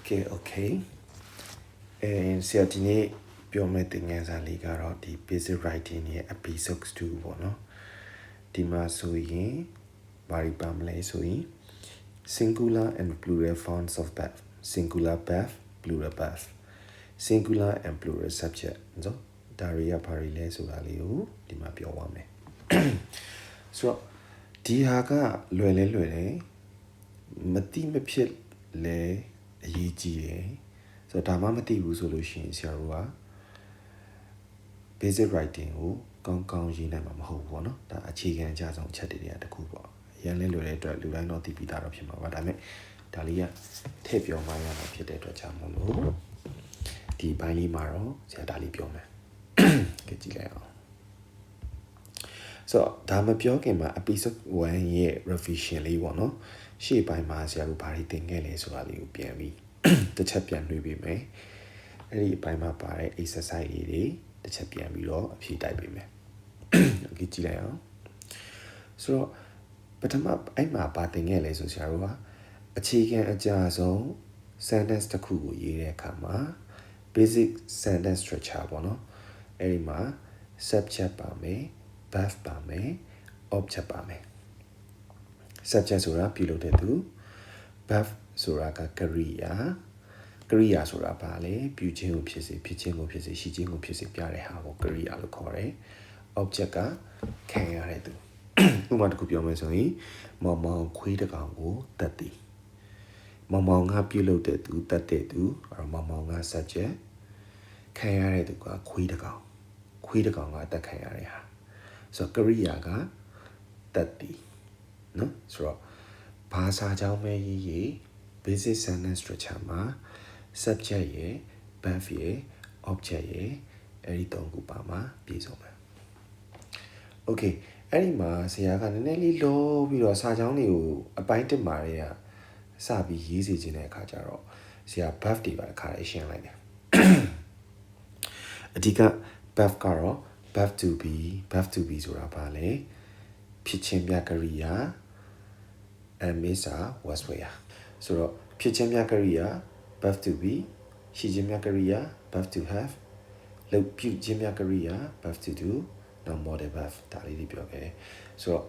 Okay ဆရာဒီနေ့ပြောမယ့်သင်ခန်းစာလေးကတော့ဒီ basic writing ရဲ့ episode 2ပေါ့နော်ဒီမှာဆိုရင်ဘာတွေပါမလဲဆိုရင် singular and plural forms of verb singular verb plural verb singular and plural subject နော်ဒါတွေကဘာတွေလဲဆိုတာလေးကိုဒီမှာပြောပါမယ်ဆိုတော့ဒီဟာကလွယ်တယ်မတိမဖြစ်လဲအရေးကြီးတယ်ဆိုတော့ဒါမှမသိဘူးဆိုလို့ရှိရင်ဆရာတို့က basic writing ကိုကောင်းရေးနိုင်မှာမဟုတ်ဘူးပေါ့နော်ဒါအခြေခံအကျဆုံးအချက်တွေတခုပေါ့ရန်လဲလွယ်တဲ့အတွက်လူတိုင်းတော့သိပြီးသားတော့ဖြစ်မှာပါဒါပေမဲ့ဒါလေးကထည့်ပြောမှရမှာဖြစ်တဲ့အတွက်ကြောင့်မလို့ဒီဘိုင်းလေးမှာတော့ဆရာဒါလေးပြောမယ်ကြည့်လိုက်အောင်ဆိုတော့ဒါမပြောခင်မှာ episode 1ရဲ့ revision လေးပေါ့နော်ရှေ့ပိုင်းမှာဆရာတို့ဘာတွေသင်ခဲ့လဲဆိုတာလေးကိုပြန်ပြီးတစ်ချက်ပြန်နှွေးပေးမယ်အဲ့ဒီအပိုင်းမှာပါတဲ့ exercise လေးတွေတစ်ချက်ပြန်ပြီးတော့အဖြေတိုက်ပေးမယ်โอเคကြည့်လိုက်အောင်ဆိုတော့ပထမအဲ့မှာပါသင်ခဲ့လဲဆိုဆရာတို့ကအခြေခံအကျဆုံး sentence တစ်ခုကိုရေးတဲ့အခါမှာ basic sentence structure ပေါ့နော်အဲ့ဒီမှာ subject ပါမယ် verb ပါမယ် object ပါမယ် subject ဆိုတာပြုလုပ်တဲ့သူ verb ဆိုတာကကရိယာဆိုတာဘာလဲပြုခြင်းကိုဖြစ်စေဖြစ်ခြင်းကိုဖြစ်စေရှိခြင်းကိုဖြစ်စေပြတဲ့ဟာကိုကရိယာလို့ခေါ်တယ် object ကခံရတဲ့သူဥပမာတစ်ခုပြောမယ်ဆိုရင်မောင်မောင်ခွေးတစ်ကောင်ကိုတတ်သည်မောင်မောင်ကပြုလုပ်တဲ့သူတတ်တဲ့သူအဲ့မောင်မောင်က subject ခံရတဲ့သူကခွေးတစ်ကောင်ကအတတ်ခံရတဲ့ဟာဆိုတော့ကရိယာကတတ်သည်နော်ဆိုတော့ဘာသာကြောင်းပဲရေး basic sentence structure မှာ subject ရယ် verb ရယ် object ရယ်အဲ့ဒီသုံးခုပါမှာပြည့်စုံမယ် okay အဲ့ဒီမှာဆရာကနည်းနည်းလေးလောပြီးတော့စာကြောင်းတွေကိုအပိုင်းတစ်မှာတွေကစပြီးရေးစီခြင်းတဲ့အခါကျတော့ဆရာ verb တွေပါတစ်ခါလေးရှင်းလိုက်တယ်အဓိက verb ကတော့ verb to be ဆိုတာဘာလဲဖြစ်ခြင်းမြတ်ကရိယာwas where ဆိုတော့ဖြစ်ခြင်းမြတ်ကရိယာ verb to be ရှိခြင်းမြတ်ကရိယာ verb to have လုပ်ပြုခြင်းမြတ်ကရိယာ verb to do now model verb ဒါလေးတွေပြောခဲ့ဆိုတော့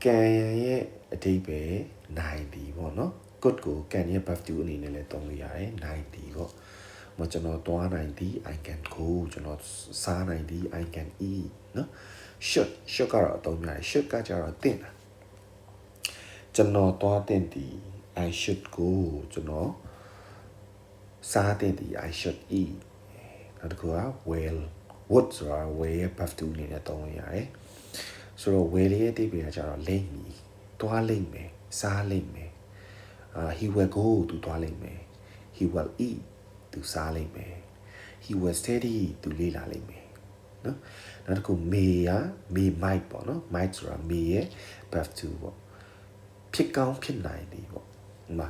ကံရဲ့အဓိပ္ပာယ်နိုင်သည်ပေါ့နော် good ကိုကံရဲ့ verb to အနေနဲ့လည်းသုံးလို့ရတယ်နိုင်သည်ပေါ့မကျွန်တော်တွားနိုင်သည် I can go ကျွန်တော်စားနိုင်သည် I can eat နော် should ကတော့အသုံးများတယ် should ကကြတော့သင့်တာကျွန်တော်တွားသင့်သည် I should go ကျွန်တော်စားသင့်သည် I should eat နောက်တစ်ခုက well would ဆိုတာ well ရဲ့ verb to အနေနဲ့သုံးလို့ရတယ်ဆိုတော့ well ရဲ့အဓိပ္ပာယ်ကကြတော့လိမ့်မည်တွားလိမ့်မယ်စားလိမ့်မယ် he will go သူတွားလိမ့်မယ် he will eat သူစားလိမ့်မယ် he will study သူလေ့လာလိမ့်မယ်နော်နောက်တစ်ခု may might ပေါ့နော် might ဆိုတာ may ရဲ့ verb to ပေါ့ဖြစ်ကောင်းဖြစ်နိုင်သည်ပေါ့ဥပမာ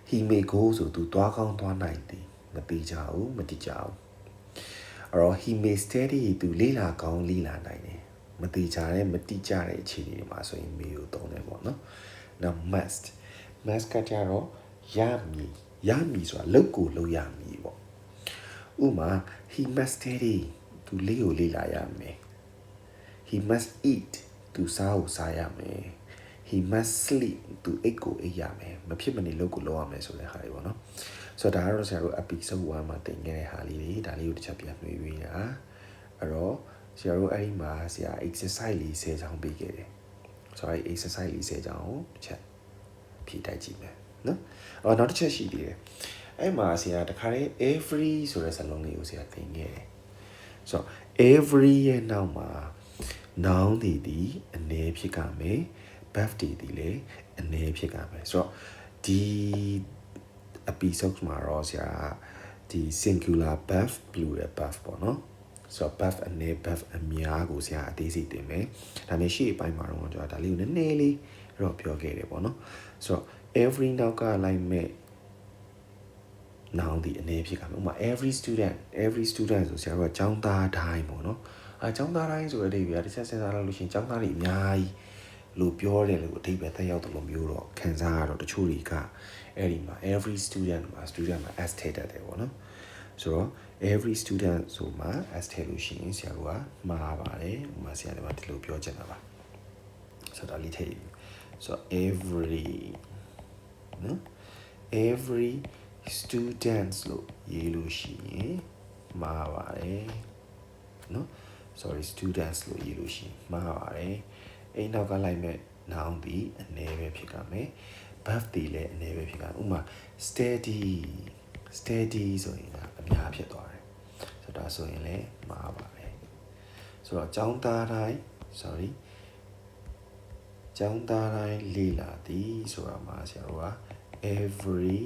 he may go ဆိုသူတွားကောင်းတွားနိုင်သည်မတိကြဘူးအဲ့တော့ he may study သူလေ့လာကောင်းလေ့လာနိုင်တယ်မတိကြတဲ့အခြေအနေတွေမှာဆိုရင် may ကိုသုံးတယ်ပေါ့နော်နောက် must ကကြတော့ရမည်ဆိုတာလုပ်ကိုလုပ်ရမည်ပေါ့ဥပမာ he must study သူလေ့လာရမယ် he must eat သူစားကိုစားရမယ် he must sleep သူအိတ်ကိုအိပ်ရမယ်မဖြစ်မနေလုပ်ကိုလုပ်ရမယ်ဆိုတဲ့ဟာတွေပေါ့နော်ဆိုတော့ဒါကတော့ဆရာတို့ episode 1မှာသင်ခဲ့တဲ့ဟာလေးတွေဒါလေးကိုတစ်ချက်ပြန်နှွေးပေးတာအဲ့တော့ဆရာတို့အဲ့ဒီမှာဆရာ exercise လေး10ချောင်းပေးခဲ့တယ်ဆိုတော့ exercise လေး10ချောင်းကိုတစ်ချက်ဖြည့်တိုက်ကြည့်မယ်နော်အော်နောက်တစ်ချက်ရှိသေးတယ်အဲ့မှာဆရာတခါလေး every ဆိုတဲ့စာလုံးလေးကိုဆရာသင်ခဲ့တယ်ဆိုတော့ every ရဲ့နောက်မှာ noun တွေဒီအနေဖြစ်ကမယ် verb တွေဒီလေအနေဖြစ်ကမယ်ဆိုတော့ဒီ episode မှာတော့ဆရာဒီ singular verb plural verb ပေါ့နော်ဆိုတော့ verb အနေ verb အများကိုဆရာအသေးစိတ်တင်မယ်ဒါပေမဲ့ရှေ့အပိုင်းမှာတော့ကျွန်တော်ဒါလေးကိုနည်းနည်းလေးတော့ပြောခဲ့တယ်ပေါ့နော်ဆိုတော့ every နောက်ကလိုက်မဲ့ noun ဒီအနေဖြစ်ကမယ်ဥပမာ every student ဆိုဆရာတို့ကကျောင်းသားတိုင်းပေါ့နော်ကျောင်းသားတိုင်းဆိုတဲ့အဓိပ္ပာယ်တစ်ချက်စဉ်းစားလို့ရှိရင်ကျောင်းသားတွေအများကြီး လို့ပြောတယ်လို့အဓိပ္ပာယ်သက်ရောက်တယ်လို့မျိုးတော့ခံစားရတော့တချို့တွေကအဲ့ဒီမှာ every student မှာ s ထည့်တတ်တယ်ပေါ့နော်ဆိုတော့ every student ဆိုမှ s ထည့်လို့ရှိရင်ဆရာတို့ကမှားပါတယ်ဥပမာဆရာတို့ကဒီလိုပြောချင်တာပါဆိုတော့လေးထည့်ဆိုတော့ every students လို့ရေးလို့ရှိရင်မှားပါတယ်နော် sorry students လို့ရေးလို့ရှိရင်မှားပါတယ်အဲ့နောက်ကလိုက်မဲ့ noun ဒီအနေပဲဖြစ်ကြမယ် verb ဒီလည်းအနေပဲဖြစ်ကြဥပမာ steady ဆိုရင်အများဖြစ်သွားတယ်ဆိုတော့ဆိုရင်လည်းမှားပါတယ်ဆိုတော့ကျောင်းသားတိုင်း sorry ကျောင်းသားတိုင်းလေ့လာသည်ဆိုတာမှာဆရာတို့က every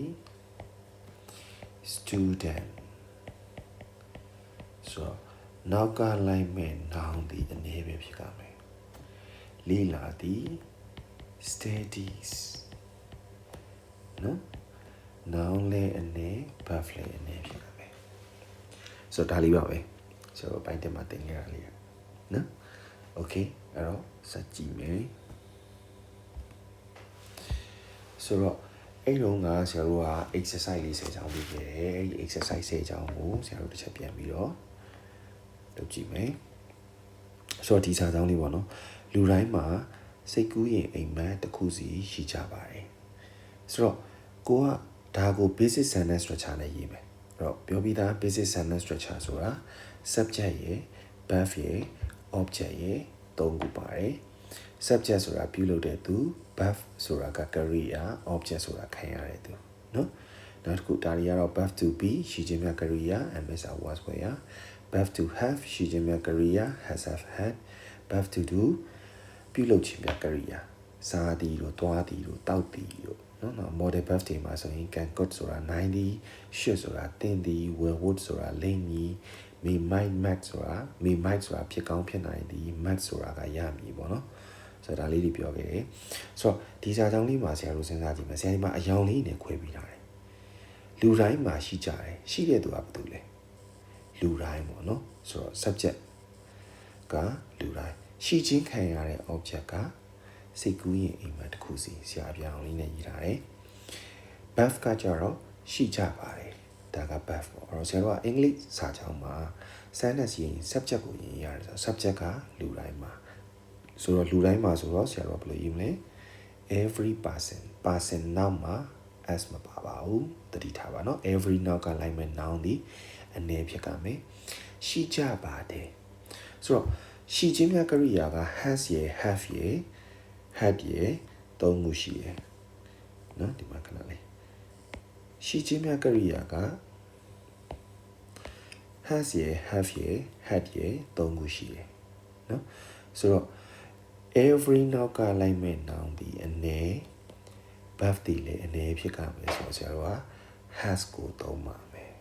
student ဆိုတော့နောက်ကလိုက်မဲ့ noun ဒီအနေပဲဖြစ်ကြမယ်လေ့လာသည် studies နော် noun လည်းအနေ verb လည်းအနေဖြစ်ကြမယ်ဆိုတော့ဒါလေးပါပဲဆိုတော့ပိုင်းတက်မှာတင်ခဲ့ရလေးနော် okay အဲ့တော့စကြည့်မယ်ဆိုတော့အဲ့တော့ငါဆရာတို့က exercise လေး10ချောင်းပြီးခဲ့တယ်အဲ့ဒီ exercise 10ချောင်းကိုဆရာတို့တစ်ချက်ပြန်ပြီးတော့လုပ်ကြည့်မယ်ဆိုတော့ဒီစာကြောင်းလေးပေါ့နော်လူတိုင်းမှာစိတ်ကူးရင်အိမ်မက်တစ်ခုစီရှိကြပါတယ်ဆိုတော့ကိုကဒါကို basic sentence structure နဲ့ရေးမယ်အဲ့တော့ပြောပြီးသား basic sentence structure ဆိုတာ subject ရယ် verb ရယ် object ရယ်သုံးခုပါတယ် subject ဆိုတာပြုလုပ်တဲ့သူ verb ဆိုတာက career object ဆိုတာခံရတဲ့သူเนาะနောက်တစ်ခုဒါတွေကတော့ verb to be ရှိခြင်းများ career ms was where verb to have ရှိခြင်းများ career has have had verb to do ပြုလုပ်ခြင်းများ career စားသည်တို့တွားသည်တို့တောက်သည်တို့เนาะ model verb တွေမှာဆိုရင် can could ဆိုတာ90 should ဆိုတာတင်သည် will would ဆိုတာလိမ့်မည် may might ဆိုတာဖြစ်ကောင်းဖြစ်နိုင်သည် might ဆိုတာကရမည်ပေါ့နော်ဆိုတော့ဒါလေးတွေပြောခဲ့တယ်ဆိုတော့ဒီစာကြောင်းလေးမှာဆရာတို့စဉ်းစားကြည့်မယ်ဆရာဒီမှာအယောင်လေးနဲ့ခွဲပြီးထားတယ်လူတိုင်းမှာရှိကြတယ်ရှိတဲ့သူကဘာတူလဲလူတိုင်းပေါ့နော်ဆိုတော့ subject ကလူတိုင်းရှိချင်းခံရတဲ့ object ကစိတ်ကူးရင်အိမ်မက်တစ်ခုစီဆရာအပြောင်လေးနဲ့ရေးထားတယ် verb ကကြတော့ရှိကြပါတယ်ဒါက verb ပေါ့အဲ့တော့ဆရာတို့ကအင်္ဂလိပ်စာကြောင်းမှာ sentence ရင် subject ကိုရေးရတယ်ဆိုတော့ subject ကလူတိုင်းမှာဆိုတော့လူတိုင်းမှာဆိုတော့ဆရာတို့ကဘယ်လိုရေးမလဲ every person နောက်မှာ s မပါပါဘူးတတိထားပါเนาะ every နောက်ကလိုက်မဲ့ noun ဒီအနေဖြစ်ကြမယ်ရှိကြပါတယ်ဆိုတော့ရှိခြင်းများကရိယာက has ရယ် have ရယ် had ရယ်သုံးခုရှိရယ်เนาะဒီမှာခဏလေးရှိခြင်းများကရိယာက has ရယ် have ရယ် had ရယ်သုံးခုရှိရယ်เนาะဆိုတော့ every နောက်ကလိုက်မဲ့ noun ဒီအနေ verb ဒီလေအနေဖြစ်ကြမယ်ဆိုတော့ဆရာတို့က has ကိုသုံးပါမယ်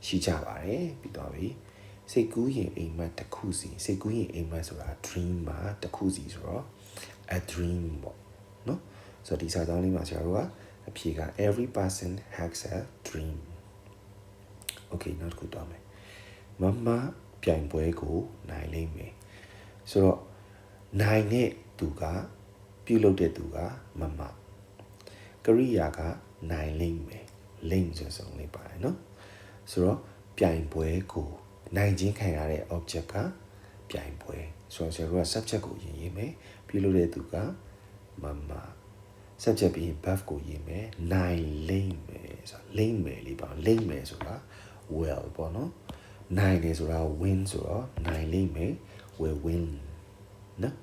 ရှိကြပါတယ်ပြီးတော့ပြီစိတ်ကူးရင်အိမ်မက်တစ်ခုစီစိတ်ကူးရင်အိမ်မက်ဆိုတာ dream မှာတစ်ခုစီဆိုတော့ a dream ပေါ့နော်ဆိုတော့ဒီစာကြောင်းလေးမှာဆရာတို့ကအဖြေက every person has a dream okay နောက်တစ်ခုတော့မယ်မမပြိုင်ပွဲကိုနိုင်လိမ့်မယ်ဆိုတော့နိုင်တဲ့သူကပြုလုပ်တဲ့သူကမမကရိယာကနိုင်လိမ့်မယ်လိမ့်ဆိုဆုံးလေးပါတယ်နော်ဆိုတော့ပြိုင်ပွဲကိုနိုင်ခြင်းခံရတဲ့ object ကပြိုင်ပွဲဆိုတော့ဆရာတို့က subject ကိုရေးမယ်ပြုလုပ်တဲ့သူကမမ subject ပြီး verb ကိုရေးမယ်နိုင်လိမ့်မယ်ဆိုတာလိမ့်မယ်လေးပါလိမ့်မယ်ဆိုတာ will ပေါ့နော်နိုင်တယ်ဆိုတာ win ဆိုတော့နိုင်လိမ့်မယ် will win နော်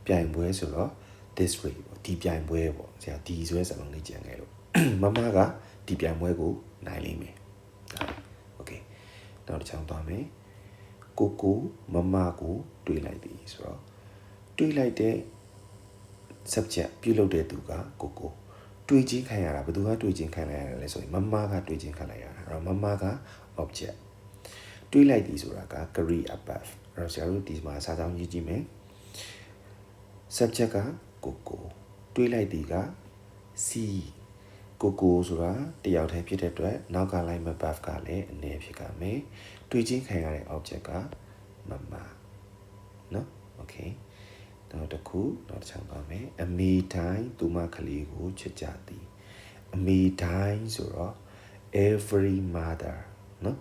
ပြိုင်ပွဲဆိုတော့ this way ပေါ့ဒီပြိုင်ပွဲပေါ့ဆရာဒီဆိုတဲ့စကားလုံးလေးကြံခဲ့လို့မမကဒီပြိုင်ပွဲကိုနိုင်လိမ့်မယ်โอเคနောက်တစ်ချောင်းသွားမယ်ကိုမမကိုတွေးလိုက်ပြီဆိုတော့တွေးလိုက်တဲ့ subject ပြုလုပ်တဲ့သူကကိုတွေးချင်းခံရတာဘယ်သူကတွေးချင်းခံလိုက်ရလဲဆိုရင်မမကတွေးချင်းခံလိုက်ရတာအဲ့တော့မမက object တွေးလိုက်ပြီဆိုတာက career above အဲ့တော့ဆရာတို့ဒီမှာစာကြောင်းရေးကြည့်မယ် subject ကကိုတွေးလိုက်သည်က C ကိုဆိုတာတယောက်တည်းဖြစ်တဲ့အတွက်နောက်ကလိုက်မဲ့ verb ကလည်းအနေဖြစ်ကြမယ်တွေးချင်းခံရတဲ့ object ကမမနော် okay နောက်တစ်ခုနောက်တစ်ချောင်းပါမယ်အမေတိုင်းသူမကလေးကိုချစ်ကြသည်အမေတိုင်းဆိုတော့ every mother နော်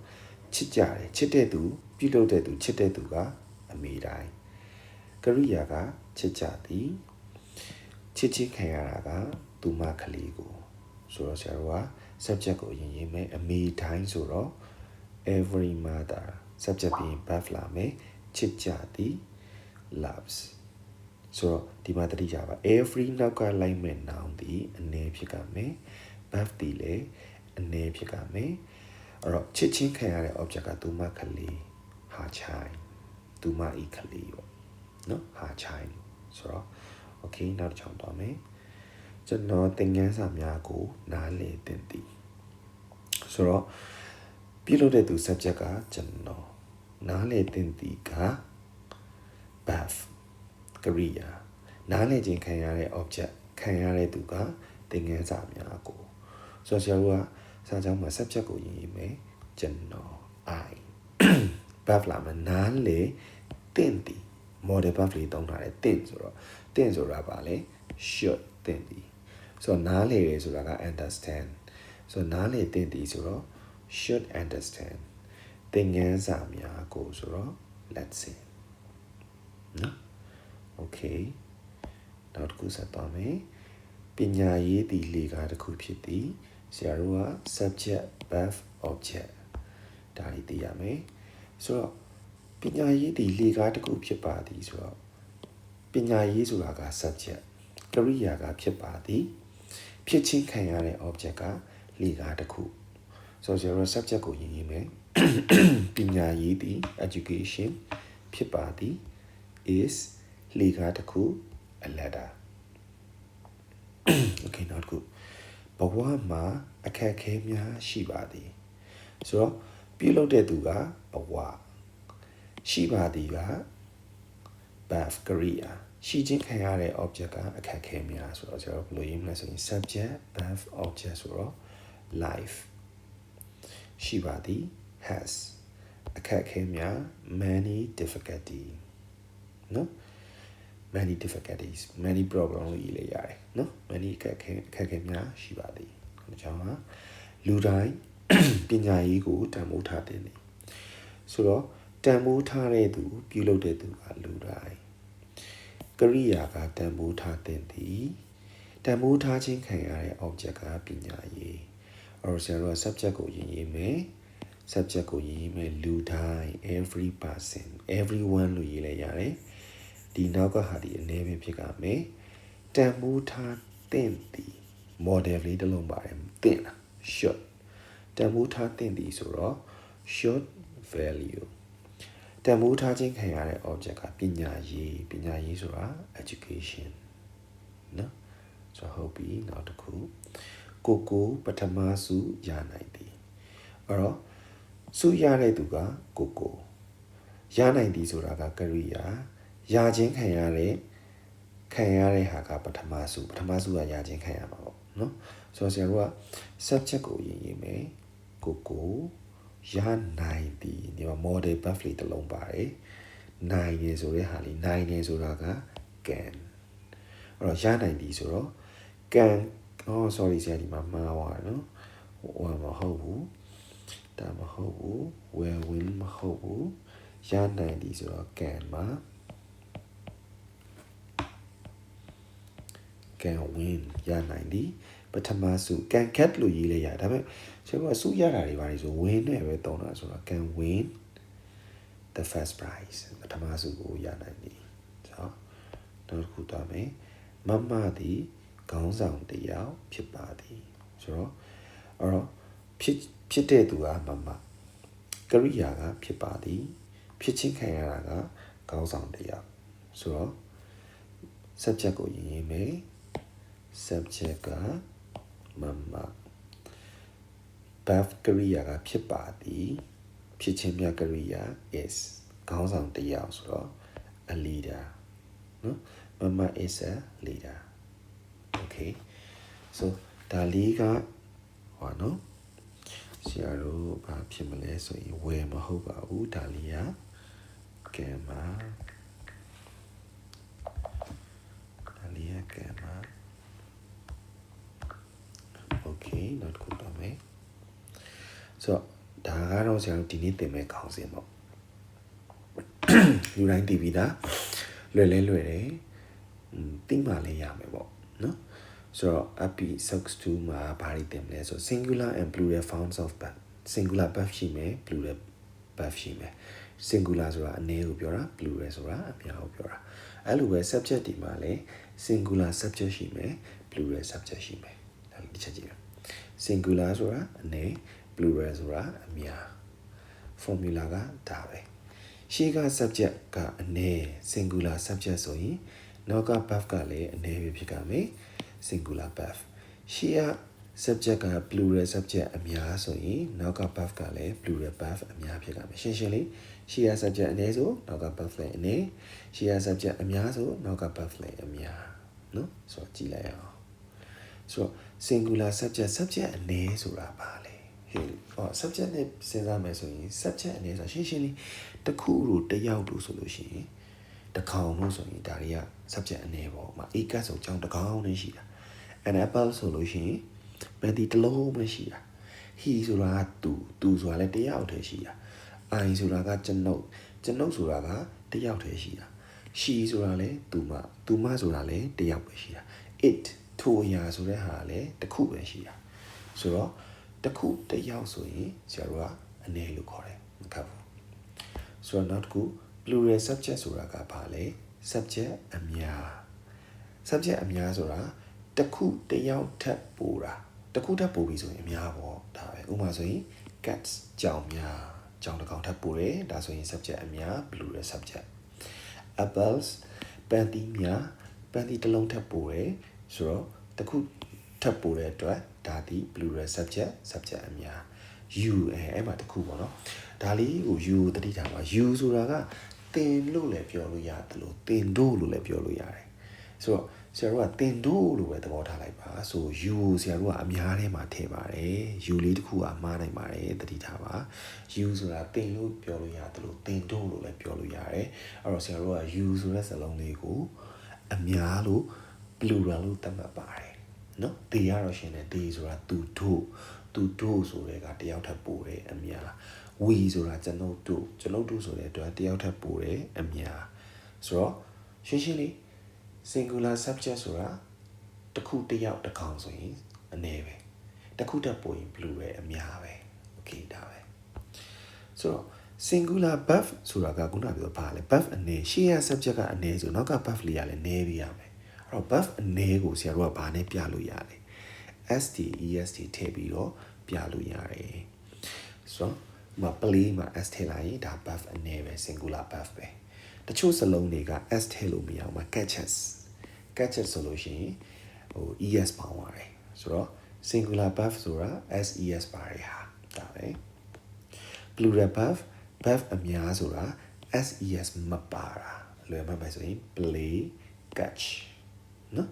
ချစ်ကြတယ်ချစ်တဲ့သူပြုလုပ်တဲ့သူချစ်တဲ့သူကအမေတိုင်းကရိယာကချစ်ကြသည်ချစ်ချင်းခံရတာကသူမကလေးကိုဆိုတော့ဆရာတို့က subject ကိုရင်ရေးမယ်အမေတိုင်းဆိုတော့ every mother subject ပြီး verb လာမယ်ချစ်ကြသည် loves ဆိုတော့ဒီမှာတတိကြပါ every နောက်ကလိုက်မဲ့ noun ဒီအနေဖြစ်ကမယ် verb ဒီလေအနေဖြစ်ကမယ်အဲ့တော့ချစ်ချင်းခံရတဲ့ object ကသူမကလေးဟာချိုင်သူမဤကလေးပေါ့နော်ဟာချိုင်ဆိုတော့ okay နောက်တစ်ချောင်းတော့မယ်ကျွန်တော်သင်ခန်းစာများကိုနားလည်သင်သည်ဆိုတော့ပြုလုပ်တဲ့သူ subject ကကျွန်တော်နားလည်သင်သည်က verb ကရိယာနားလည်ခြင်းခံရတဲ့ object ခံရတဲ့သူကသင်ခန်းစာများကိုဆိုတော့ဆရာတို့ကစာကြောင်းမှာ subject ကိုရေးမယ်ကျွန်တော် I verb လာမယ်နားလည်သင်သည် model verb လေးတောင်းထားတယ်သင်ဆိုတော့သင်ဆိုတာပါလေ should သင်သည်ဆိုတော့နားလည်တယ်ဆိုတာက understand ဆိုတော့နားလည်သင်သည်ဆိုတော့ should understand သင်ခန်းစာများကိုဆိုတော့ let's see နော် okay နောက်တစ်ခုဆက်သွားမယ်ပညာရေးသည်လေကားတစ်ခုဖြစ်သည်ဆရာတို့က subject verb object ဒါလေးသိရမယ်ဆိုတော့ပညာရေးသည်လေကားတစ်ခုဖြစ်ပါသည်ဆိုတော့ပညာရေးဆိုတာက subject ကရိယာကဖြစ်ပါသည်ဖြစ်ချင်းခံရတဲ့ object ကလေကားတစ်ခုဆိုတော့ဆရာတို့ subject ကိုရေးမယ်ပညာရေးသည် education ဖြစ်ပါသည် is လေကားတစ်ခု a letter okay နောက်တစ်ခုဘဝမှာအခက်အခဲများရှိပါသည်ဆိုတော့ပြုလုပ်တဲ့သူကဘဝရှိပါသည်က verb ကရိယာရှိချင်းခံရတဲ့ object ကအခက်အခဲများဆိုတော့ကျွန်တော်ဘယ်လိုရေးမလဲဆိုရင် subject verb object ဆိုတော့ life ရှိပါသည် has အခက်အခဲများ many difficulty နော် many difficulties many problem လို့ရေးလိုက်ရတယ်နော် many အခက်အခဲများရှိပါသည်အကြောင်းကလူတိုင်းပညာရေးကိုတန်ဖိုးထားတဲ့နေဆိုတော့တန်ဖိုးထားတဲ့သူပြုလုပ်တဲ့သူကလူတိုင်းကရိယာကတန်ဖိုးထားတဲ့သည်တန်ဖိုးထားခြင်းခံရတဲ့ object ကပညာရေးအော်ဆရာတို့ subject ကိုရေးမယ် subject ကိုရေးမယ်လူတိုင်း every person everyone လို့ရေးလိုက်ရတယ်ဒီနောက်ကဟာဒီအနေနဲ့ဖြစ်ကမယ်တန်ဖိုးထားတဲ့သည် model လေးတစ်လုံးပါတယ်တင်လား should တန်ဖိုးထားတဲ့သည်ဆိုတော့ should value တန်ဖိုးထားခြင်းခံရတဲ့ object ကပညာရေးဆိုတာ education နော်ဆိုဟုတ်ပြီနောက်တစ်ခုကိုပထမစုရနိုင်သည်အဲ့တော့စုရတဲ့သူကကိုရနိုင်သည်ဆိုတာကကရိယာရခြင်းခံရတဲ့ဟာကပထမစုကရခြင်းခံရမှာပေါ့နော်ဆိုတော့ဆရာတို့က subject ကိုရေးမယ်ကိုရနိုင်သည်ဒီမှာ model verb လေးတစ်လုံးပါတယ်နိုင်နေဆိုတဲ့ဟာလေးနိုင်နေဆိုတာက can အဲ့တော့ရနိုင်သည်ဆိုတော့ can sorry ဆရာဒီမှာမှားသွားတယ်နော်ဟိုမဟုတ်ဘူးဒါမဟုတ်ဘူး will win မဟုတ်ဘူးရနိုင်သည်ဆိုတော့ can မှာ can win ရနိုင်သည်ပထမစု can get လို့ရေးလိုက်ရဒါပေမဲ့ကျွန်တော်ကစုရတာတွေပါလေဆို win နဲ့ပဲသုံးတာဆိုတော့ can win the first prize ပထမစုကိုရနိုင်သည်ဆိုတော့နောက်တစ်ခုသွားမယ်မမသည်ခေါင်းဆောင်တစ်ယောက်ဖြစ်ပါသည်ဆိုတော့အဲ့တော့ဖြစ်တဲ့သူကမမကရိယာကဖြစ်ပါသည်ဖြစ်ချင်းခံရတာကခေါင်းဆောင်တစ်ယောက်ဆိုတော့ subject ကိုရေးမယ် subject ကမမ verb ကရိယာကဖြစ်ပါသည်ဖြစ်ချင်းမြကရိယာ is ခေါင်းဆောင်တစ်ယောက်ဆိုတော့ a leader နော်မမ is a leader okay so ဒါလေးကဟောနော်ဆရာတို့ဘာဖြစ်မလဲဆိုရင်ဝယ်မဟုတ်ပါဘူးဒါလေးကကဲမှာ camera okay not good တော့မယ်ဆိုတော့ဒါကတော့ဆရာတို့ဒီနေ့သင်မဲ့ခေါင်းစဉ်ပေါ့လူတိုင်းသိပြီးသားလွယ်တယ်သိမှလည်းရမယ်ပေါ့နော်ဆိုတော့ episode 2မှာဘာတွေသင်မလဲဆို singular and plural forms of verb singular verb ရှိမယ် plural verb ရှိမယ် singular ဆိုတာအနည်းကိုပြောတာ plural ဆိုတာအများကိုပြောတာအဲ့လိုပဲ subject ဒီမှာလည်း singular subject ရှိမယ် plural subject ရှိမယ်ဒါလေးတစ်ချက်ကြည့်ရအောင် singular ဆိုတာအနည်း plural ဆိုတာအများ formula ကဒါပဲရှေ့က subject ကအနည်း singular subject ဆိုရင်နောက်က verb ကလည်းအနည်းပဲဖြစ်ကြမယ် singular verb ရှေ့က subject က plural subject အများဆိုရင်နောက်က verb ကလည်း plural verb အများဖြစ်ကြမယ်ရှင်းရှင်းလေးရှေ့က subject အနည်းဆိုနောက်က verb လည်းအနည်းရှေ့က subject အများဆိုနောက်က verb လည်းအများနော်ဆိုတော့ကြည့်လိုက်အောင်ဆိုတော့ singular subject အနည်းဆိုတာပါလေsubject နဲ့စဉ်းစားမယ်ဆိုရင် subject အနေဆိုရှင်းရှင်းလေးတစ်ခုတို့တစ်ယောက်တို့ဆိုလို့ရှိရင်တစ်ခေါင်လို့ဆိုရင်ဒါတွေက subject အနေပေါ့မှာ a ကတ်ဆိုကြောင်းတစ်ခေါင်နဲ့ရှိတာ an apple ဆိုလို့ရှိရင်ဘယ်ဒီတစ်လုံးပဲရှိတာ he ဆိုတာကသူဆိုတာလည်းတစ်ယောက်တည်းရှိတာ I ဆိုတာကကျွန်ုပ်ဆိုတာကတစ်ယောက်တည်းရှိတာ she ဆိုတာလည်းသူမဆိုတာလည်းတစ်ယောက်ပဲရှိတာ it ထိုအရာဆိုတဲ့ဟာလည်းတစ်ခုပဲရှိတာဆိုတော့တစ်ခုတစ်ယောက်ဆိုရင်ဆရာတို့ကအနည်းလို့ခေါ်တယ်မခက်ဘူးဆိုတော့နောက်တစ်ခု plural subject ဆိုတာကဘာလဲ subject အများဆိုတာတစ်ခုတစ်ယောက်ထပ်ပို့တာတစ်ခုထပ်ပို့ပြီဆိုရင်အများပေါ့ဒါပဲဥပမာဆိုရင် cats ကြောင်တစ်ကောင်ထပ်ပို့တယ်ဒါဆိုရင် subject အများ plural subject apples ပန်းသီးတစ်လုံးထပ်ပို့တယ်ဆိုတော့တစ်ခုထပ်ပို့တဲ့အတွက်ဒါဒီ plural subject အများ you အဲ့မှာတစ်ခုပေါ့နော်ဒါလေးကို you တတိထားပါ you ဆိုတာကသင်လို့လည်းပြောလို့ရတယ်လို့သင်တို့လို့လည်းပြောလို့ရတယ်ဆိုတော့ဆရာတို့ကသင်တို့လို့ပဲသဘောထားလိုက်ပါဆို you ဆရာတို့ကအများထဲမှာထည့်ပါတယ် you လေးတစ်ခုကမှားနိုင်ပါတယ်တတိထားပါ you ဆိုတာသင်လို့ပြောလို့ရတယ်လို့သင်တို့လို့လည်းပြောလို့ရတယ်အဲ့တော့ဆရာတို့က you ဆိုတဲ့စာလုံးလေးကိုအများလို့ plural လို့သတ်မှတ်ပါတယ်နော် they ကတော့ရှင်းတယ် they ဆိုတာသူတို့ဆိုတဲ့ကတယောက်ထပ်ပို့တယ်အများ we ဆိုတာကျွန်ုပ်တို့ဆိုတဲ့အတွက်တယောက်ထပ်ပို့တယ်အများဆိုတော့ရှင်းလေး singular subject ဆိုတာတစ်ခုတစ်ယောက်တစ်ကောင်ဆိုရင်အနည်းပဲတစ်ခုထပ်ပို့ရင် plural အများပဲ okay ဒါပဲဆိုတော့ singular verb ဆိုတာကခုနပြောပါလေ verb အနည်းရှေ့က subject ကအနည်းဆိုနောက်က verb လေးကလည်းနည်းပြရမယ်အဲ့တော့ verb အနည်းကိုဆရာတို့ကဘာနဲ့ပြလို့ရလဲ st est ထည့်ပြီးတော့ပြလို့ရတယ်ဆိုတော့မ play မှာ s ထည့်လိုက်ရင်ဒါ verb အနည်းပဲ singular verb ပဲတချို့စလုံးတွေက s ထည့်လို့မရအောင်မှာ catches ဆိုလို့ရှိရင်es ပေါင်းရတယ်ဆိုတော့ singular verb ဆိုတာ ses ပါတယ်ဟာဒါပဲ plural verb အများဆိုတာ ses မပါတာလွယ်မှမယ်ဆိုရင် play catch နော်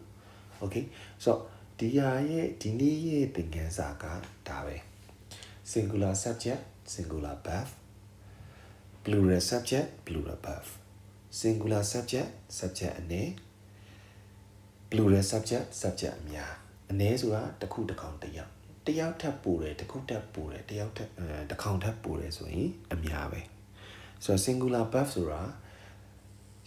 okay ဆိုတော့ဒီနေ့ရဲ့သင်ခန်းစာကဒါပဲ singular subject singular verb plural subject plural verb singular subject အနည်း plural subject အများအနည်းဆိုတာတစ်ခုတစ်ကောင်တစ်ယောက်ထပ်ပို့တယ်တစ်ခုထပ်ပို့တယ်တစ်ယောက်ထပ်တစ်ကောင်ထပ်ပို့တယ်ဆိုရင်အများပဲဆိုတော့ singular verb ဆိုတာ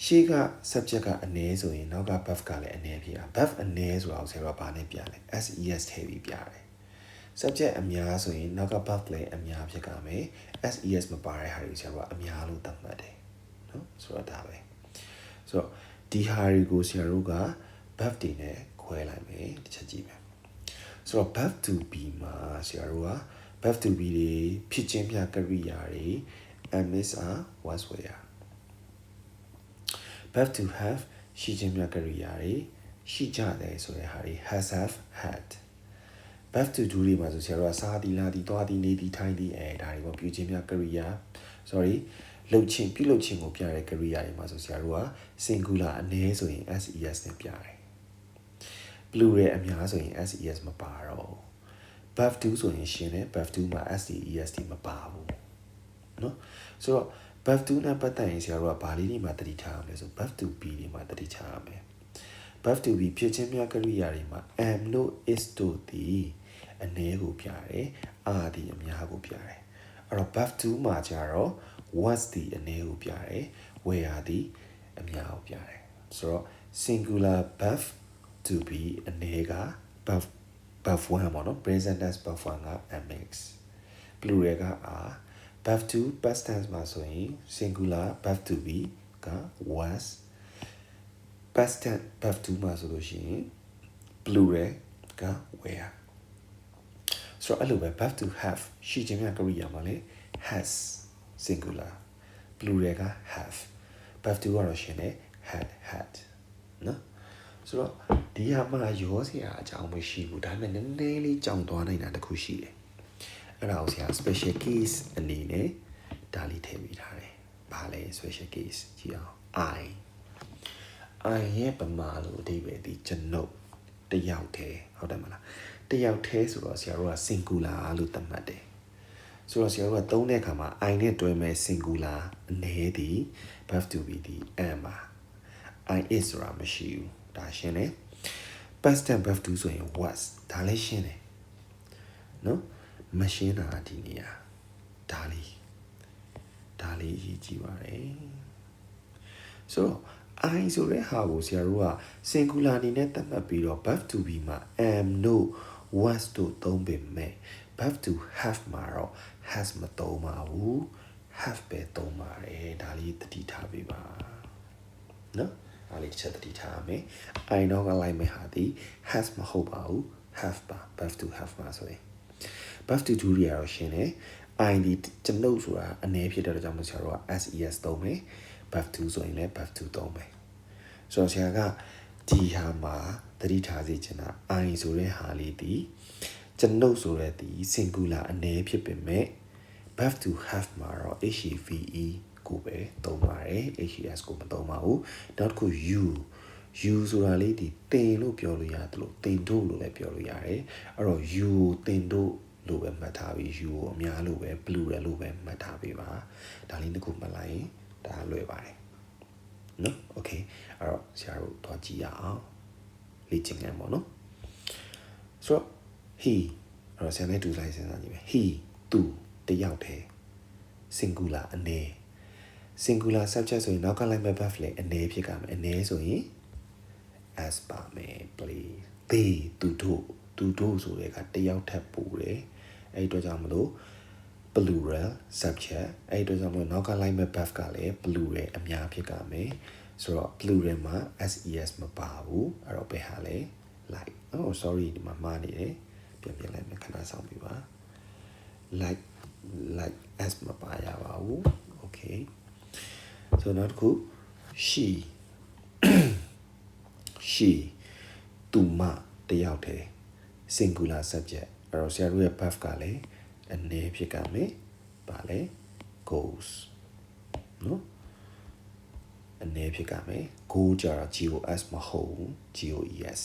ရှေ့က subject ကအနည်းဆိုရင်နောက်က verb ကလည်းအနည်းဖြစ်တာ verb အနည်းဆိုတာကိုဆရာတို့ကဘာနဲ့ပြလဲ ses ထည့်ပြီးပြတယ် subject အများဆိုရင်နောက်က verb လည်းအများဖြစ်ကြမယ် ses မပါတဲ့ဟာတွေဆရာတို့ကအများလို့သတ်မှတ်တယ်နော်ဆိုတော့ဒါပဲဆိုတော့ဒီဟာတွေကိုဆရာတို့က verb တွေနဲ့ခွဲလိုက်မယ်တစ်ချက်ကြည့်မယ်ဆိုတော့ verb to be မှာဆရာတို့က verb to be တွေဖြစ်ခြင်းပြကရိယာတွေ ms are was were verb to have ရှိခြင်းပြကရိယာတွေရှိကြတယ်ဆိုတဲ့ဟာတွေ has have had verb to do တွေမှာဆိုဆရာတို့ကစားသည်လာသည်သွားသည်နေသည်ထိုင်သည်ဒါတွေပေါ့ပြုခြင်းပြကရိယာ ပြုလုပ်ခြင်းကိုပြတဲ့ကရိယာတွေမှာဆိုဆရာတို့က singular အနည်းဆိုရင် ses နဲ့ပြတယ် plural အများဆိုရင် ses မပါတော့ verb to ဆိုရင်ရှင်းတယ် verb to မှာ est မပါဘူးเนาะဆိုတော့ verb to နဲ့ပတ်သက်ရင်ဆရာတို့ကဘာလေးတွေမှာတတိထားရမလဲဆို verb to be တွေမှာတတိထားရမယ် buff to be ဖြစ်ချင်းများကရိယာတွေမှာ am လို့ is တို့သည်အနည်းကိုပြတယ် are သည်အများကိုပြတယ်အဲ့တော့ buff to မှာကျတော့ was သည်အနည်းကိုပြတယ် where သည်အများကိုပြတယ်ဆိုတော့ singular buff to be အနည်းက buff 1ပေါ့နော် present tense buff 1က mx plural က are buff to past tense မှာဆိုရင် singular buff to be က was past tense buff to မှာဆိုလို့ရှိရင် plural က were ဆိုတော့အဲ့လိုပဲ buff to have ရှိခြင်းများကရိယာမှာလေ has singular plural က have buff to ကတော့ရှင်လေ had နော်ဆိုတော့ဒီဟာမှာရောစရာအကြောင်းမရှိဘူးဒါပေမဲ့နည်းနည်းလေးကြောင်သွားနိုင်တာတခုရှိတယ်အဲ့ဒါကိုဆရာ special case အနေနဲ့ဒါလေးထည့်ပေးထားတယ်ဘာလဲ special case ကြည့်အောင် I ရဲ့ပမာလို့အဓိပ္ပာယ်ဒီကျွန်ုပ်တယောက်တည်းဟုတ်တယ်မလားတယောက်တည်းဆိုတော့ဆရာတို့က singular လို့သတ်မှတ်တယ်ဆိုတော့ဆရာတို့ကသုံးတဲ့အခါမှာ I နဲ့တွဲမဲ့ singular အနည်းသည် verb to be ဒီ am ပါ I is ဆိုတာမရှိဘူးဒါရှင်းတယ် past tense verb to ဆိုရင် was ဒါလည်းရှင်းတယ်နော်မရှင်းတာဒီနေရာဒါလေးအရေးကြီးပါတယ်ဆိုတော့ I ဆိုတဲ့ဟာကိုဆရာတို့က singular အနေနဲ့သတ်မှတ်ပြီးတော့ verb to be မှာ am တို့ was တို့သုံးပေမဲ့ verb to have မှာတော့ has မသုံးပါဘူး have ပဲသုံးပါတယ်ဒါလေးသတိထားပေးပါနော်ဒါလေးတစ်ချက်သတိထားမယ် I တော့ကလိုက်မယ်ဟာဒီ has မဟုတ်ပါဘူး have ပါ verb to have မှာဆိုရင်verb to do ရတော့ရှင်းတယ် I ဒီကျွန်ုပ်ဆိုတာအနည်းဖြစ်တဲ့ကြောင့်မို့ဆရာတို့က SES သုံးမယ် verb to ဆိုရင်လည်း verb to သုံးမယ်ဆိုတော့ဆရာကဒီဟာမှာသတိထားစေချင်တာ I ဆိုတဲ့ဟာလေးဒီကျွန်ုပ်ဆိုတဲ့ဒီ singular အနည်းဖြစ်ပေမဲ့ verb to have မှာတော့ HEVE ကိုပဲသုံးပါတယ် HES ကိုမသုံးပါဘူးနောက်တစ်ခု you ဆိုတာလေးဒီတင်လို့ပြောလို့ရတယ်လို့တင်တို့လို့လည်းပြောလို့ရတယ်အဲ့တော့ you တင်တို့လို့ပဲမှတ်ထားပြီး you ကိုအများလို့ပဲ plural လို့ပဲမှတ်ထားပြီးပါဒါလေးတစ်ခုမှတ်လိုက်ရင်ဒါလွယ်ပါတယ်နော် okay အဲ့တော့ဆရာတို့သွားကြည့်ရအောင်လေ့ကျင့်ခန်းပေါ့နော်ဆိုတော့ he အဲ့တော့ဆရာနဲ့တူလိုက်စဉ်းစားကြည့်မယ် he သူတယောက်တည်း singular အနည်း singular subject ဆိုရင်နောက်ကလိုက်မဲ့ verb လေအနည်းဖြစ်ကြမယ်အနည်းဆိုရင် as ပါမယ် please they သူတို့ဆိုတဲ့ကတယောက်ထပ်ပို့တယ်အဲ့အတွက်ကြောင့်မလို့ plural subject အဲ့အတွက်ကြောင့်မလို့နောက်ကလိုက်မဲ့ verb ကလည်း plural အများဖြစ်ကြမယ်ဆိုတော့ plural မှာ SES မပါဘူးအဲ့တော့ဘယ်ဟာလဲ like oh sorry ဒီမှာမှားနေတယ်ပြန်လိုက်မယ်ခဏဆောင်ပြပါ like as မပါရပါဘူး okay so နောက်တစ်ခု she သူမတယောက်တည်း singular subject အဲ့တော့ဆရာတို့ရဲ့ verb ကလည်းအနည်းဖြစ်ကြမယ်ပါလေ goes နော်အနည်းဖြစ်ကြမယ် go ကြတော့ GOS မဟုတ်ဘူး GOES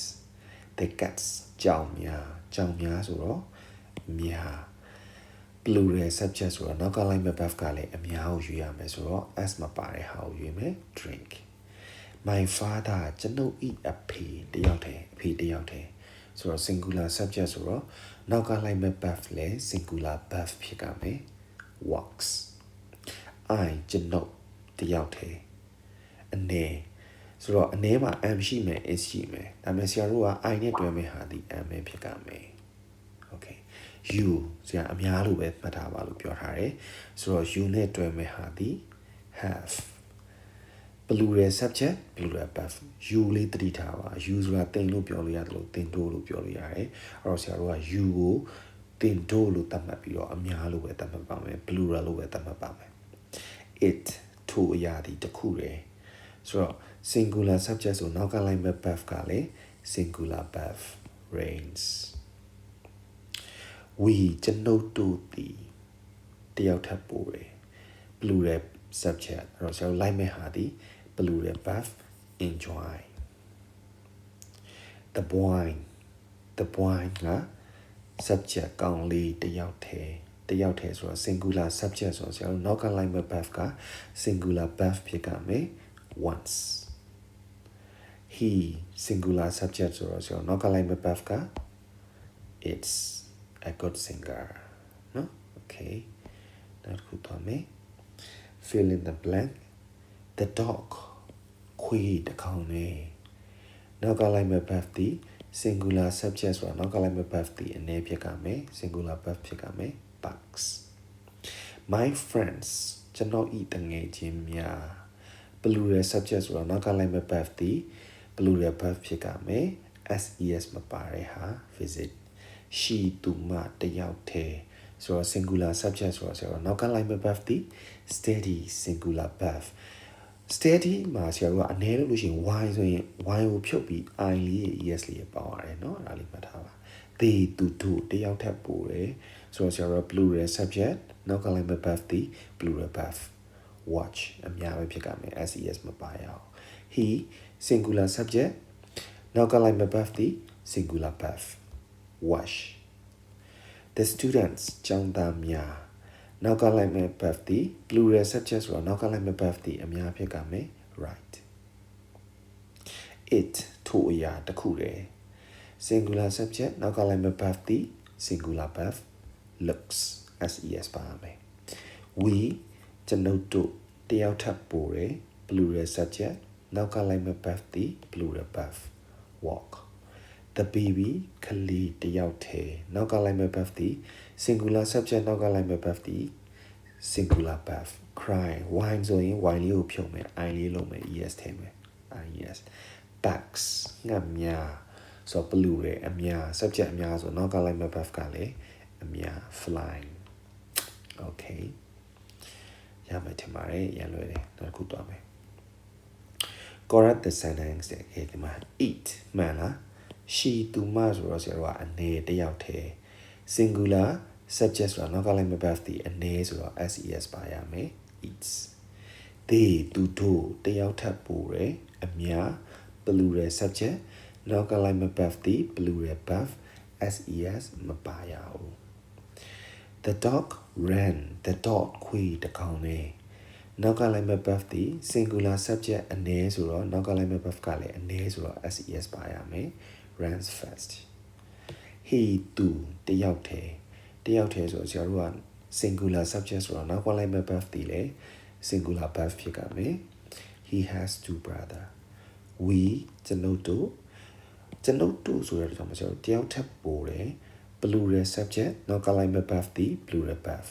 the cats ကြောင်များဆိုတော့များ plural subject ဆိုတော့နောက်ကလိုက်မဲ့ verb ကလည်းအများကိုယူရမယ်ဆိုတော့ s မပါတဲ့ဟာကိုယူမယ် drink my father ကျွန်ုပ်ဤအဖေတယောက်တည်းဆိုတော့ singular subject ဆိုတော့နောက်ကလိုက်မဲ့ verb လည်း singular verb ဖြစ်ကြမယ် walks I ကျွန်ုပ်တယောက်တည်းအနေဆိုတော့အနေမှာ am ရှိမယ် is ရှိမယ်ဒါပေမဲ့ဆရာတို့က I နဲ့တွဲမဲ့ဟာဒီ am ပဲဖြစ်ကြမယ် okay you ဆရာအများလို့ပဲမှတ်ထားပါလို့ပြောထားတယ်ဆိုတော့ you နဲ့တွဲမဲ့ဟာဒီ have plural subject plural verb you လေးသတိထားပါ you ဆိုတာတင်လို့ပြောလို့ရတယ်လို့တင်တို့လို့ပြောလို့ရတယ်အဲ့တော့ဆရာတို့က you ကိုတင်တို့လို့သတ်မှတ်ပြီးတော့အများလို့ပဲသတ်မှတ်ပါမယ် plural လို့ပဲသတ်မှတ်ပါမယ် it ထိုအရာဒီတစ်ခုတည်းဆိုတော့ singular subject ဆိုနောက်ကလိုက်မဲ့ verb ကလည်း singular verb rains we ကျွန်ုပ်တို့သည်တယောက်ထပ်ပို့တယ် plural subject အဲ့တော့ဆရာတို့လိုက်မဲ့ဟာဒီ plural verb enjoy the boy က subject ကောင်းလေးတယောက်တည်းဆိုတော့ singular subject ဆိုတော့ဆရာတို့နောက်ကလိုက်မဲ့ verb က singular verb ဖြစ်ကြမယ် once he singular subject ဆိုတော့နောက်ကလိုက်မဲ့ verb က it's a good singer နော် okay နောက်တစ်ခုသွားမယ် fill in the blank the dog ခွေးတစ်ကောင်နဲ့နောက်ကလိုက်မဲ့ verb ဒီ singular subject ဆိုတော့နောက်ကလိုက်မဲ့ verb ဒီအနေဖြစ်ကမယ် singular verb ဖြစ်ကမယ် barks my friends ကျွန်တော်ဤတငယ်ချင်းများ plural subject ဆိုတော့နောက်ကလိုက်မဲ့ verb ဒီ plural verb ဖြစ်ကမယ် ses မပါတဲ့ဟာ visit she သူမတယောက်တည်းဆိုတော့ singular subject ဆိုတော့နောက်ကလိုက်မဲ့ verb ဒီ steady singular verb steady မှာဆရာတို့ကအနည်းလို့ရှိရင် y ဆိုရင် y ကိုဖြုတ်ပြီး i လေး es လေးပေါင်းရတယ်เนาะအဲ့ဒါလေးမှတ်ထားပါ they သူတို့တယောက်ထပ်ပို့တယ်ဆိုတော့ဆရာတို့ plural subject နောက်ကလိုက်မဲ့ verb ဒီ plural verb watch အများပဲဖြစ်ကြမယ် ses မပါရအောင် he singular subject နောက်ကလိုက်မဲ့ verb ဒီ singular verb wash the students ကျောင်းသားများနောက်ကလိုက်မဲ့ verb ဒီ plural subject ဆိုတော့နောက်ကလိုက်မဲ့ verb ဒီအများဖြစ်ကြမယ် right it ထိုအရာတစ်ခုတည်း singular subject နောက်ကလိုက်မဲ့ verb ဒီ singular verb looks ses ပါမယ် we ကျွန်ုပ်တို့တယောက်ထပ်ပို့တယ် plural subject နောက်ကလိုက်မဲ့ verb ဒီ plural verb walk the baby ကလေးတယောက်တည်းနောက်ကလိုက်မဲ့ verb ဒီ singular subject နောက်ကလိုက်မဲ့ verb ဒီ singular verb cry wine ဆိုရင် wine လေးကိုဖြုတ်မယ် i လေးလုံးမယ် es ထည့်မယ် es bags ငှက်များဆို plural အများ subject အများဆိုနောက်ကလိုက်မဲ့ verb ကလည်းအများ flying okay ရမယ်ထင်ပါတယ်ရန်လွယ်တယ်နောက်တစ်ခုသွားမယ် correct the sentence တဲ့ဒီမှာ eat မှန်လား she သူမဆိုတော့ဆရာတို့ကအနေတယောက်တည်း singular subject ဆိုတော့နောက်ကလိုက်မဲ့ verb ဒီအနေဆိုတော့ ses ပါရမယ် eats they သူတို့တယောက်ထပ်ပို့တယ်အများ plural subject နောက်ကလိုက်မဲ့ verb ဒီ plural verb ses မပါရဘူး the dog ran the dog ခွေးတစ်ကောင်နဲ့နောက်ကလိုက်မဲ့ verb ဒီ singular subject အနေဆိုတော့နောက်ကလိုက်မဲ့ verb ကလည်းအနေဆိုတော့ ses ပါရမယ် runs fast he သူတယောက်တည်းဆိုတော့ဆရာတို့က singular subject ဆိုတော့နောက်ကလိုက်မဲ့ verb ဒီလည်း singular verb ဖြစ်ကမယ် he has two brother we ကျွန်ုပ်တို့ဆိုတော့ဆရာတို့တယောက်ထပ်ပို့တယ် plural subject နောက်ကလိုက်မဲ့ verb ဒီ plural verb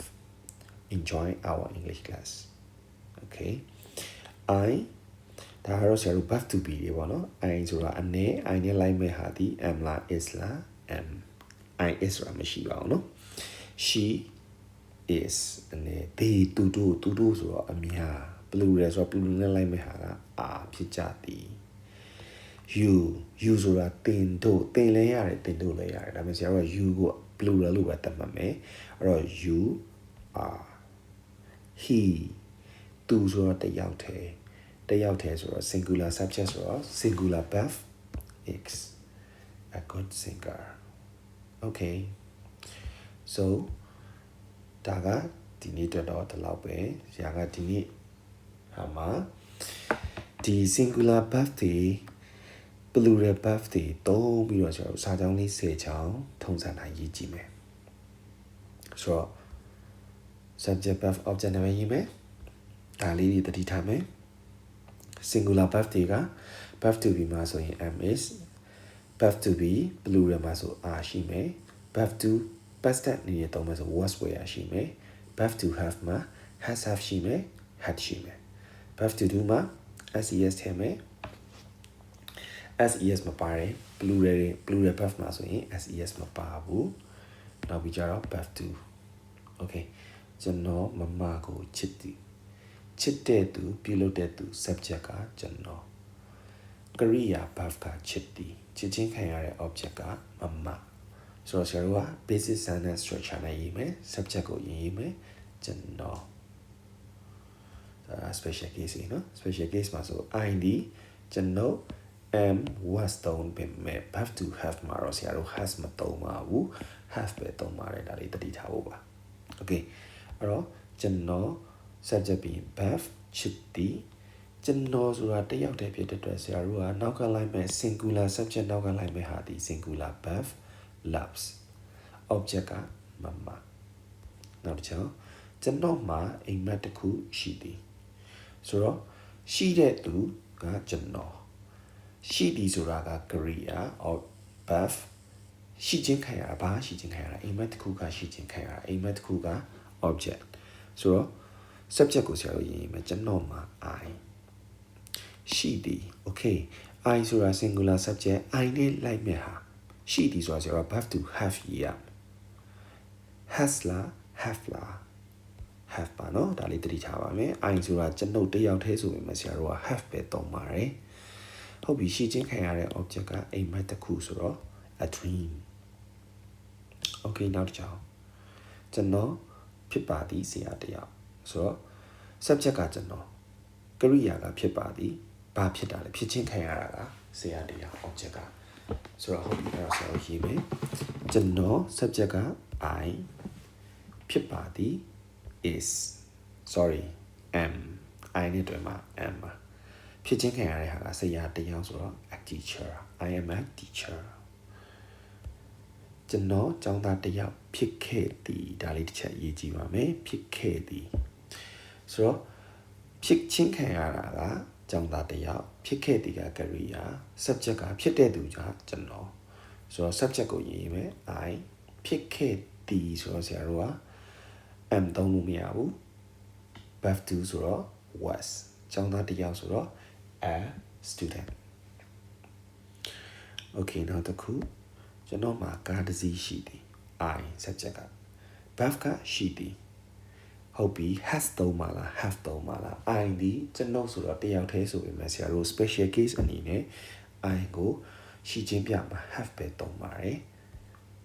enjoy our English class okay I ဒါကတော့ဆရာတို့ verb to be တွေပေါ့နော် I ဆိုတာအနေ I နဲ့လိုက်မဲ့ဟာဒီ am လား is လား am I is ဆိုတာမရှိပါဘူးနော် she is အနေ they သူတို့ဆိုတော့အများ plural ဆိုတော့ plural နဲ့လိုက်မဲ့ဟာက are ဖြစ်ကြသည် you ဆိုတာတင်လဲရတယ်တင်တို့လဲရတယ်ဒါပေမဲ့ဆရာတို့က you ကို plural လို့ပဲသတ်မှတ်မယ်အဲ့တော့ you are he သူဆိုတော့တယောက်တည်းဆိုတော့ singular subject ဆိုတော့ singular verb is a good singer okay so ဒါကဒီနေ့တော့ဒီလောက်ပဲဆရာကဒီနေ့ဟာမှာဒီ singular verb တွေ plural verb တွေသုံးပြီးတော့ကျွန်တော်စာကြောင်းလေး10ချောင်းထုံးစံတိုင်းရေးကြည့်မယ်ဆိုတော့ subject verb object နာမည်ရေးမယ်ဒါလေးတွေတတိထားမယ် singular verb တွေက verb to be မှာဆိုရင် am is verb to be plural မှာဆို are ရှိမယ် verb to past tense နေသုံးမယ်ဆို was were ရှိမယ် verb to have မှာ has have ရှိမယ် had ရှိမယ် verb to do မှာ ses ထည့်မယ် ses မပါတယ် plural verb မှာဆိုရင် ses မပါဘူးနောက်ပြီးကြတော့ verb to okay ကျွန်တော်မမကိုချစ်တဲ့သူပြုလုပ်တဲ့သူ subject ကကျွန်တော်ကရိယာ verb ကချစ်သည်ချစ်ချင်းခံရတဲ့ object ကမမဆိုတော့ဆရာတို့က basic sentence structure နဲ့ရေးမယ် subject ကိုရေးမယ်ကျွန်တော် special case နော် special case မှာဆို I ဒီကျွန်တော် am was တုံးပေမဲ့ have to have မှာတော့ဆရာတို့ has မတုံးပါဘူး have ပဲတုံးပါတယ်ဒါလေးတတိထားဖို့ပါ okay အဲ့တော့ကျွန်တော် subject ပြီး have ချစ်သည် ကျွန်တော်ဆိုတာတယောက်တည်းဖြစ်တဲ့အတွက်ဆရာတို့ကနောက်ကလိုက်မဲ့ singular subject နောက်ကလိုက်မဲ့ဟာဒီ singular buff loves object ကမမနောက်တစ်ချောင်းကျွန်တော်မှာအိမ်မက်တစ်ခုရှိသည်ဆိုတော့ရှိတဲ့သူကကျွန်တော်ရှိသည်ဆိုတာက Korea or buff ရှိခြင်းခံရတာဘာရှိခြင်းခံရတာအိမ်မက်တစ်ခုကရှိခြင်းခံရတာအိမ်မက်တစ်ခုက object ဆိုတော့ subject ကိုဆရာတို့ရေးရင်ကျွန်တော်မှာ I ရှိသည် okay I ဆိုတာ singular subject I နဲ့လိုက်မဲ့ဟာရှိသည်ဆိုတာဆရာတို့ verb to have ရေးရ has လား have လား have ပါနော်ဒါလေးသတိထားပါမယ် I ဆိုတာကျွန်ုပ်တယောက်တည်းဆိုပေမဲ့ဆရာတို့က have ပဲသုံးပါတယ်ဟုတ်ပြီရှိခြင်းခံရတဲ့ object ကအိမ်မက်တစ်ခုဆိုတော့ a dream okay နောက်တစ်ချောင်းကျွန်တော်ဖြစ်ပါသည်ဆရာတယောက်ဆိုတော့ subject ကကျွန်တော်ကရိယာကဖြစ်ပါသည်ဘာဖြစ်တာလဲဖြစ်ချင်းခံရတာကဆရာတရား object ကဆိုတော့ဟုတ်ပြီအဲ့တော့ဆရာတို့ရေးမယ်ကျွန်တော် subject က I ဖြစ်ပါသည် is sorry am I နဲ့တွေ့မှာ am ပါဖြစ်ချင်းခံရတဲ့ဟာကဆရာတရားဆိုတော့ a teacher I am a teacher ကျွန်တော်ကျောင်းသားတယောက်ဖြစ်ခဲ့သည်ဒါလေးတစ်ချက်ရေးကြည့်ပါမယ်ဖြစ်ခဲ့သည်ဆိုတော့ဖြစ်ချင်းခံရတာကကျောင်းသားတယောက်ဖြစ်ခဲ့သည်ကကရိယာ subject ကဖြစ်တဲ့သူကကျွန်တော်ဆိုတော့ subject ကိုရေးမယ် I ဖြစ်ခဲ့သည်ဆိုတော့ဆရာတို့က am သုံးလို့မရဘူး verb to ဆိုတော့ was ကျောင်းသားတယောက်ဆိုတော့ a student okay နောက်တစ်ခုကျွန်တော်မှာကားတစ်စီးရှိသည် I subject က verb ကရှိသည်ဟုတ်ပြီ has သုံးပါလား have သုံးပါလား I ဒီကျွန်တော်ဆိုတော့တယောက်တည်းဆိုပေမဲ့ဆရာတို့ special case အနေနဲ့ I ကိုရှိခြင်းပြမှာ have ပဲသုံးပါတယ်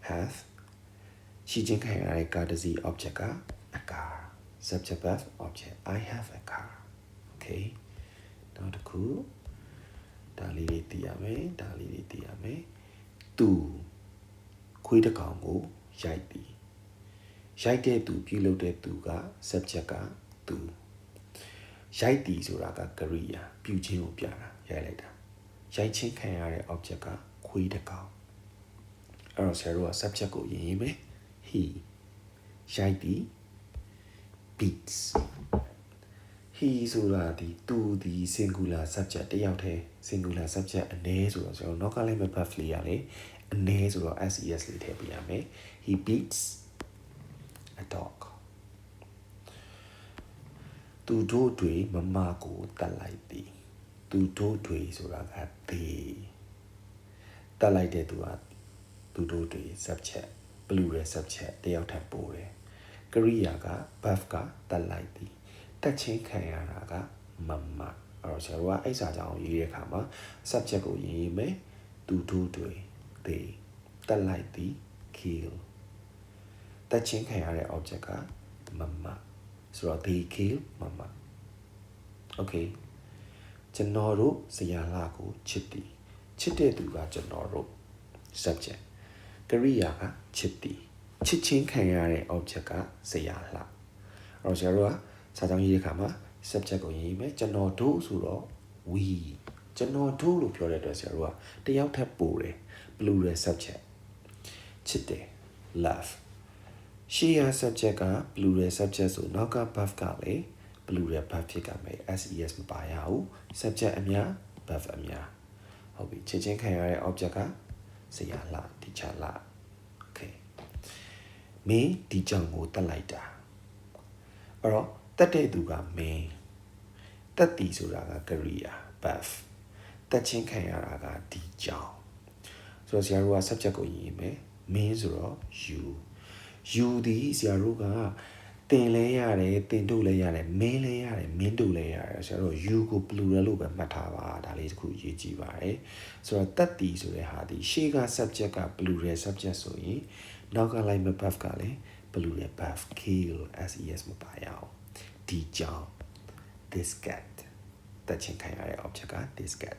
have ရှိခြင်းခံရတဲ့ကားတစ်စီး object က a car subject verb object I have a car okay နောက်တစ်ခုဒါလေးတွေသိရမယ်သူခွေးတစ်ကောင်ကိုရိုက်သည်ရိုက်တဲ့သူပြုလုပ်တဲ့သူက subject ကသူရိုက်သည်ဆိုတာကကရိယာပြုခြင်းကိုပြတာရိုက်လိုက်တာရိုက်ခြင်းခံရတဲ့ object ကခွေးတစ်ကောင်အဲ့တော့ဆရာတို့က subject ကိုရေးမယ် he ရိုက်သည် beats he ဆိုတာဒီသူဒီ singular subject တယောက်တည်း singular subject အနည်းဆိုတော့ကျွန်တော်နောက်ကလိုက်မဲ့ verb လေးရလေအနည်းဆိုတော့ ses လေးထည့်ပြရမယ် he beats a dog သူတို့တွေမမကိုတတ်လိုက်သည်သူတို့တွေဆိုတာက they တတ်လိုက်တဲ့သူကသူတို့တွေ subject plural subject တယောက်ထပ်ပို့တယ်ကရိယာက verb ကတတ်လိုက်သည်တက်ချင်းခံရတာကမမအဲ့တော့ဆရာတို့ကအဲ့စာကြောင်းရေးတဲ့အခါမှာ subject ကိုရေးမယ်သူတို့တွေ they တက်လိုက်သည် kill တက်ချင်းခံရတဲ့ object ကမမဆိုတော့ they kill မမ okay ကျွန်တော်တို့ဆရာလာကိုချစ်သည်ချစ်တဲ့သူကကျွန်တော်တို့ subject ကရိယာကချစ်သည်ချစ်ချင်းခံရတဲ့ object ကဆရာလာအဲ့တော့ဆရာတို့ကစာကြောင်းရေးတဲ့အခါမှာ subject ကိုရေးမယ်ကျွန်တော်တို့ဆိုတော့ we ကျွန်တော်တို့လို့ပြောတဲ့အတွက်ဆရာတို့ကတယောက်ထပ်ပို့တယ် plural subject ချစ်တယ် love ရှေ့ရ subject က plural subject ဆိုနောက်က verb ကလည်း plural verb ဖြစ်ကြမယ် ses မပါရဘူး subject အများ verb အများဟုတ်ပြီချစ်ချင်းခံရတဲ့ object ကဆရာလာ teacher လာ okay မင်းဒီကြောင်ကိုတက်လိုက်တာအဲ့တော့တက်တဲ့သူကမင်းတက်တီဆိုတာကကရိယာ verb တက်ချင်းခံရတာကဒီကြောင်ဆိုတော့ဆရာတို့က subject ကိုရေးမယ်မင်းဆိုတော့ you ဒီဆရာတို့ကတင်လဲရတယ်တင်တို့လဲရတယ်မင်းလဲရတယ်မင်းတို့လဲရတယ်ဆရာတို့ you ကို plural လို့ပဲမှတ်ထားပါဒါလေးတခုရေးကြည့်ပါတယ်ဆိုတော့တက်တီဆိုတဲ့ဟာဒီရှေ့က subject က plural subject ဆိုရင်နောက်ကလိုက်မဲ့ verb ကလည်း plural verb kill ses မပါရအောင်ဒီကြောင် this cat တက်ချင်းခံရတဲ့ object က this cat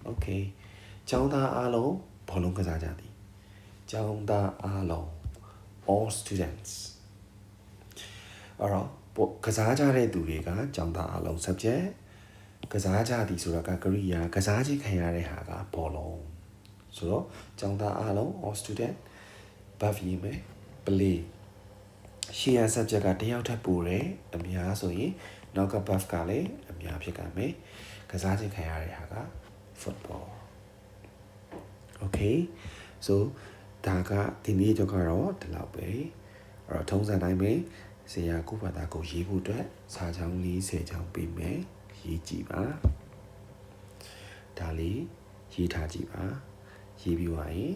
okay ကျောင်းသားအားလုံးဘောလုံးကစားကြသည်ကျောင်းသားအားလုံး all students အဲ့တော့ကစားကြတဲ့သူတွေကကျောင်းသားအားလုံး subject ကစားကြသည်ဆိုတာကကရိယာကစားခြင်းခံရတဲ့ဟာကဘောလုံးဆိုတော့ကျောင်းသားအားလုံး all student buff ရေးမယ် play ရှေ့ရ subject ကတယောက်ထပ်ပိုတယ်အများဆိုရင်နောက်က buff ကလည်းအများဖြစ်ကြမယ်ကစားခြင်းခံရတဲ့ဟာက football okay so ဒါကဒီနေ့တော့ကတော့ဒီလောက်ပဲအဲ့တော့ထုံးစံတိုင်းပဲဆရာကိုဘာသာကိုရေးဖို့အတွက်စာချောင်း40ချောင်းပေးမယ်ရေးကြည့်ပါဒါလေးရေးထားကြည့်ပါရေးပြီးသွားရင်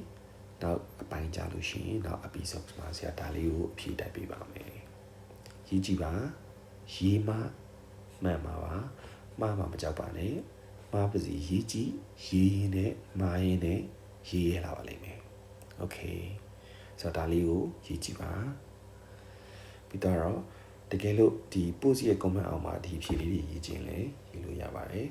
နောက်အပိုင်းကြလို့ရှိရင်နောက် episode မှာဆရာဒါလေးကိုအဖြေတိုက်ပေးပါမယ်ရေးကြည့်ပါရေးမှမှန်ပါပါမှားမှမကြောက်ပါနဲ့မှားပါစီရေးကြည့်ရေးရင်းနဲ့မှားရင်းနဲ့ရေးရလာပါလိမ့်မယ်โอเคဆိုတော့ဒါလေးကိုရေးကြည့်ပါပြီးတော့တကယ်လို့ဒီ post ရဲ့ comment အောက်မှာဒီဖြေလေးတွေရေးခြင်းလဲရေးလို့ရပါတယ်